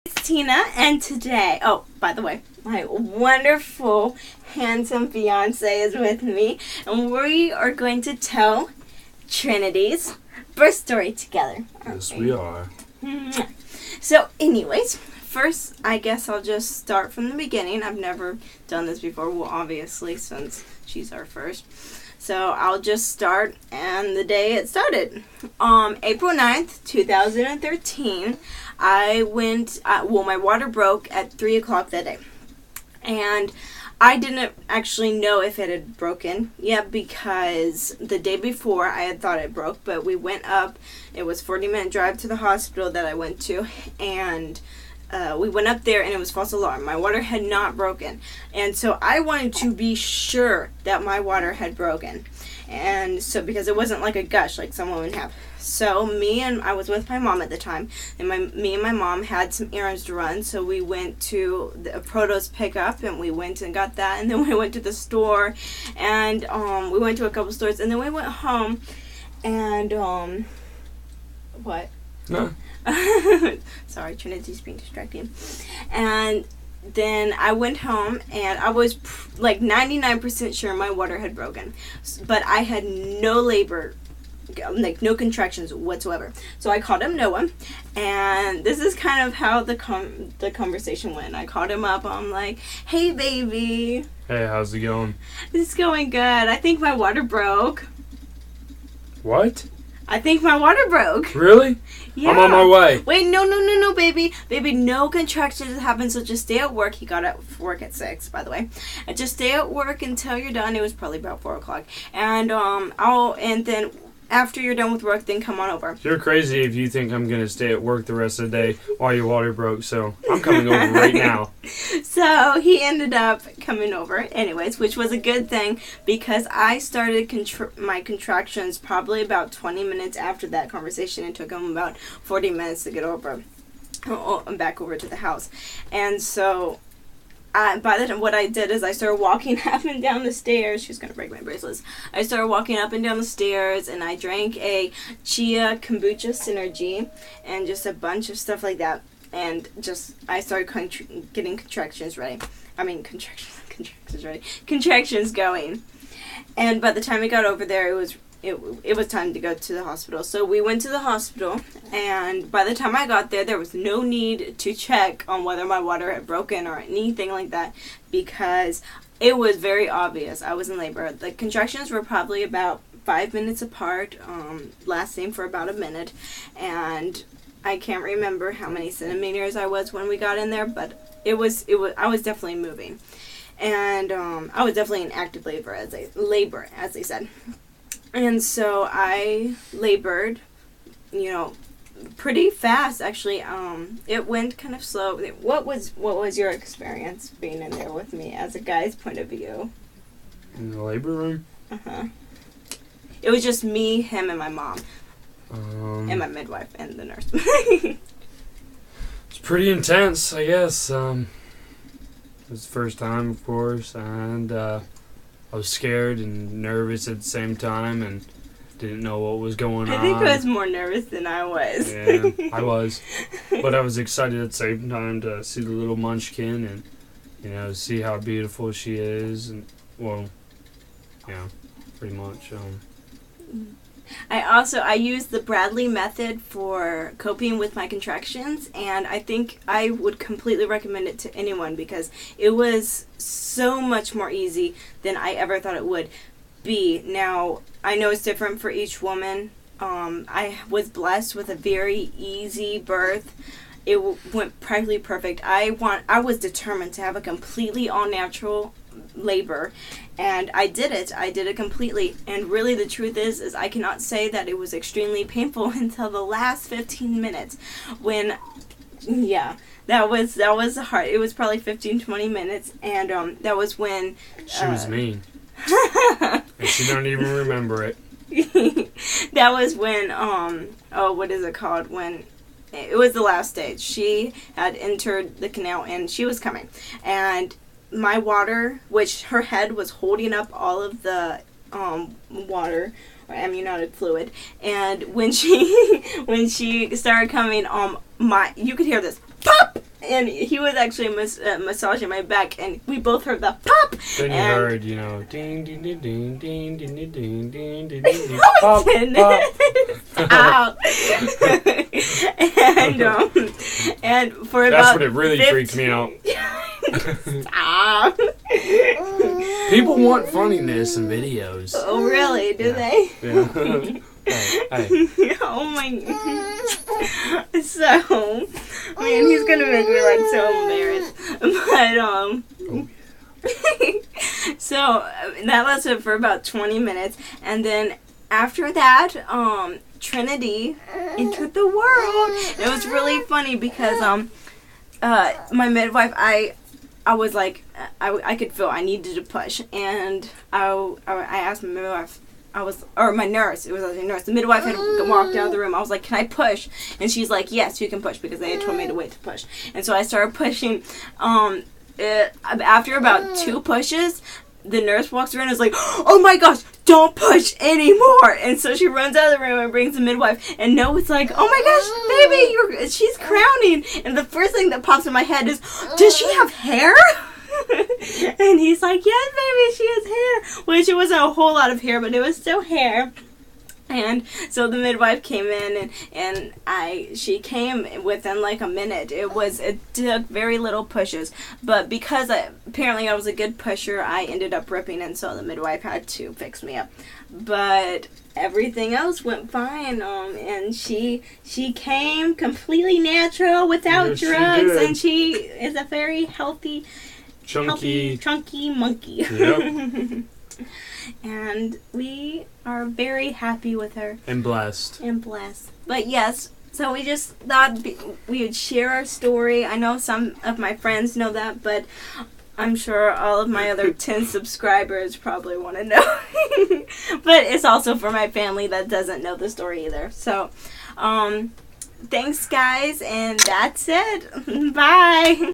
It's Tina, and today, oh, by the way, my wonderful, handsome fiance is with me, and we are going to tell Trinity's birth story together. Yes, we are. So, anyways, first, I guess I'll just start from the beginning. I've never done this before, well, obviously, since she's our first. So, I'll just start, and the day it started. April 9th, 2013, I went, my water broke at 3 o'clock that day. And I didn't actually know if it had broken yet because the day before I had thought it broke, but we went up. It was a 40-minute drive to the hospital that I went to, and we went up there and it was false alarm. My water had not broken. And so I wanted to be sure that my water had broken. And so because it wasn't like a gush like some women have. So I was with my mom at the time, and me and my mom had some errands to run. So we went to the Protos pickup, and we went and got that, and then we went to the store, and we went to a couple stores, and then we went home, and what? No. Sorry, Trinity's being distracting. And then I went home, and I was like 99% sure my water had broken, but I had no labor, like no contractions whatsoever. So I called him Noah, and this is kind of how the conversation went. I called him up. I'm like, "Hey, baby. Hey, how's it going?" "It's going good. I think my water broke." What? "I think my water broke." Really? Yeah. I'm on my way. Wait, no, baby. Baby, no contractions happen, so just stay at work. He got out for work at 6, by the way. And just stay at work until you're done. It was probably about 4 o'clock. And and then after you're done with work, then come on over. You're crazy if you think I'm going to stay at work the rest of the day while your water broke, so I'm coming over right now. So he ended up coming over anyways, which was a good thing because I started my contractions probably about 20 minutes after that conversation. It took him about 40 minutes to get over, back over to the house. And so by the time, what I did is I started walking up and down the stairs. She's going to break my bracelets. I started walking up and down the stairs, and I drank a chia kombucha synergy and just a bunch of stuff like that. And I started getting contractions ready. Contractions going. And by the time we got over there, it was time to go to the hospital. So we went to the hospital, and by the time I got there was no need to check on whether my water had broken or anything like that because it was very obvious I was in labor. The contractions were probably about 5 minutes apart, lasting for about a minute, and I can't remember how many centimeters I was when we got in there, but I was definitely moving, and I was definitely in active labor as they said. And so I labored, pretty fast actually. It went kind of slow. What was your experience being in there with me as a guy's point of view? In the labor room? Uh-huh. It was just me, him, and my mom. And my midwife and the nurse. It's pretty intense, I guess. It was the first time, of course, and I was scared and nervous at the same time and didn't know what was going on. I think I was more nervous than I was. Yeah, I was. But I was excited at the same time to see the little munchkin and, see how beautiful she is. And, pretty much. I used the Bradley method for coping with my contractions, and I think I would completely recommend it to anyone because it was so much more easy than I ever thought it would be. Now, I know it's different for each woman. I was blessed with a very easy birth. It went practically perfect. I was determined to have a completely all-natural labor, and I did it completely. And really the truth is I cannot say that it was extremely painful until the last 15 minutes when that was hard. It was probably 15-20 minutes, and that was when she was mean. And she don't even remember it. That was when what is it called, when it was the last stage. She had entered the canal and she was coming, and my water, which her head was holding up all of the water or amniotic fluid, and when she started coming, you could hear this pop, and he was actually massaging my back, and we both heard the pop. Then you and heard, ding, ding, ding, ding, ding, ding, ding, ding, ding, ding, ding, No, pop, it didn't. pop. And for That's about when it really 15 freaked me out. Stop. People want funniness in videos. Oh, really? Do they? Yeah. Hey. Oh my. So, man, he's gonna make me like so embarrassed. But so that lasted for about 20 minutes, and then after that, Trinity entered the world. It was really funny because my midwife, I was like, I could feel I needed to push, and I asked my midwife. My nurse. It was a nurse. The midwife had walked out of the room. I was like, "Can I push?" And she's like, "Yes, you can push," because they had told me to wait to push. And so I started pushing. After about 2 pushes, the nurse walks around and is like, "Oh my gosh, don't push anymore!" And so she runs out of the room and brings the midwife. And Noah's like, "Oh my gosh, baby, she's crowning!" And the first thing that pops in my head is, "Does she have hair?" And he's like, "Yes, baby, she has hair." Which it wasn't a whole lot of hair, but it was still hair. And so the midwife came in, and she came within like a minute. It took very little pushes, but because apparently I was a good pusher, I ended up ripping, and so the midwife had to fix me up. But everything else went fine. And she came completely natural without drugs, and she is a very healthy, chunky monkey. Yep. And we are very happy with her. And blessed. But yes, so we just thought we would share our story. I know some of my friends know that, but I'm sure all of my other 10 subscribers probably want to know. But it's also for my family that doesn't know the story either. So, thanks guys, and that's it. Bye.